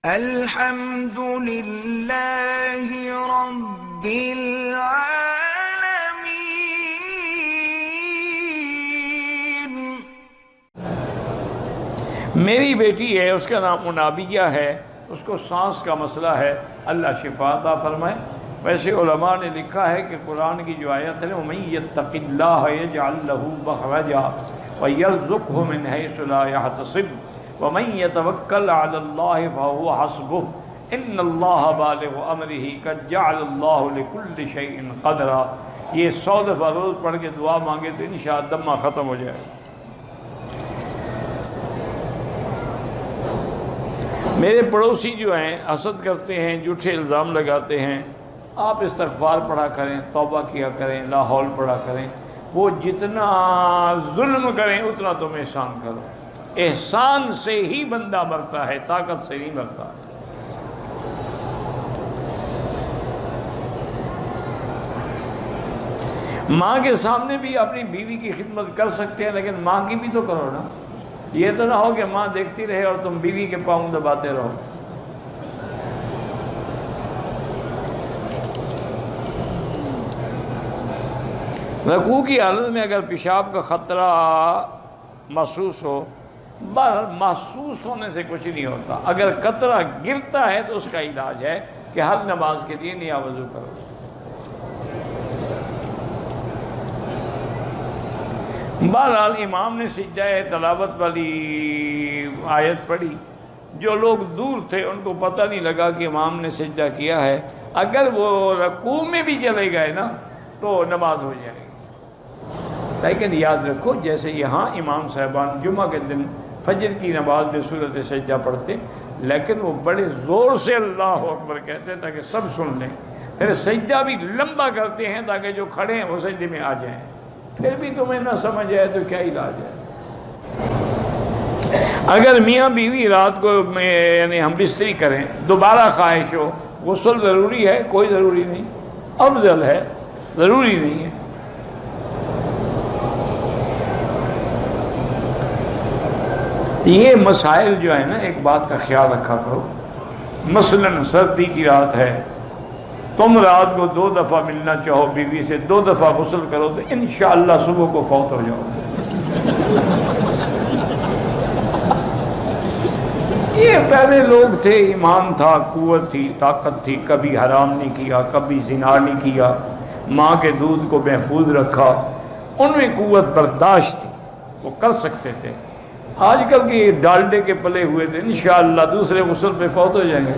الحمد للہ رب العالمین۔ میری بیٹی ہے، اس کا نام منابیہ ہے، اس کو سانس کا مسئلہ ہے، اللہ شفا عطا فرمائے۔ ویسے علماء نے لکھا ہے کہ قرآن کی جو آیت ہے وَمَن يَتَّقِ اللَّهَ يَجْعَل لَّهُ مَخْرَجًا وَيَرْزُقْهُ مِنْ حَيْثُ لَا يَحْتَسِبُ وَمَن يَتَوَكَّلْ عَلَى اللَّهِ فَهُوَ حَسْبُهُ إِنَّ اللَّهَ بَالِغُ أَمْرِهِ قَدْ جَعَلَ اللَّهُ لِكُلِّ شَيْءٍ قَدْرًا۔ یہ 100 دفعہ روز پڑھ کے دعا مانگے تو انشاءاللہ دمہ ختم ہو جائے۔ میرے پڑوسی جو ہیں حسد کرتے ہیں، جھوٹے الزام لگاتے ہیں، آپ استغفار پڑھا کریں، توبہ کیا کریں، لا حول پڑھا کریں۔ وہ جتنا ظلم کریں اتنا تم احسان کرو۔ احسان سے ہی بندہ مرتا ہے، طاقت سے نہیں مرتا۔ ماں کے سامنے بھی اپنی بیوی کی خدمت کر سکتے ہیں، لیکن ماں کی بھی تو کرو نا۔ یہ تو نہ ہو کہ ماں دیکھتی رہے اور تم بیوی کے پاؤں دباتے رہو۔ رکوع کی حالت میں اگر پیشاب کا خطرہ محسوس ہو، محسوس ہونے سے کچھ نہیں ہوتا۔ اگر قطرہ گرتا ہے تو اس کا علاج ہے کہ ہر نماز کے لیے نیا وضو کرو۔ بہرحال امام نے سجدہ تلاوت والی آیت پڑھی، جو لوگ دور تھے ان کو پتہ نہیں لگا کہ امام نے سجدہ کیا ہے۔ اگر وہ رکوع میں بھی چلے گئے نا تو نماز ہو جائے گی۔ لیکن یاد رکھو، جیسے یہاں امام صاحبان جمعہ کے دن فجر کی نماز میں سورۃ سجدہ پڑھتے، لیکن وہ بڑے زور سے اللہ اکبر کہتے تاکہ سب سن لیں، پھر سجدہ بھی لمبا کرتے ہیں تاکہ جو کھڑے ہیں وہ سجدے میں آ جائیں۔ پھر بھی تمہیں نہ سمجھ آئے تو کیا علاج ہے؟ اگر میاں بیوی رات کو یعنی ہم بستری کریں، دوبارہ خواہش ہو، غسل ضروری ہے؟ کوئی ضروری نہیں، افضل ہے، ضروری نہیں ہے۔ یہ مسائل جو ہے نا، ایک بات کا خیال رکھا کرو۔ مثلاً سردی کی رات ہے، تم رات کو 2 دفعہ ملنا چاہو بیوی سے، 2 دفعہ غسل کرو تو انشاءاللہ صبح کو فوت ہو جاؤ۔ یہ پہلے لوگ تھے، ایمان تھا، قوت تھی، طاقت تھی، کبھی حرام نہیں کیا، کبھی زنا نہیں کیا، ماں کے دودھ کو محفوظ رکھا، ان میں قوت برداشت تھی، وہ کر سکتے تھے۔ آج کل کے ڈالڈے کے پلے ہوئے تھے، انشاءاللہ دوسرے غسل پہ فوت ہو جائیں گے۔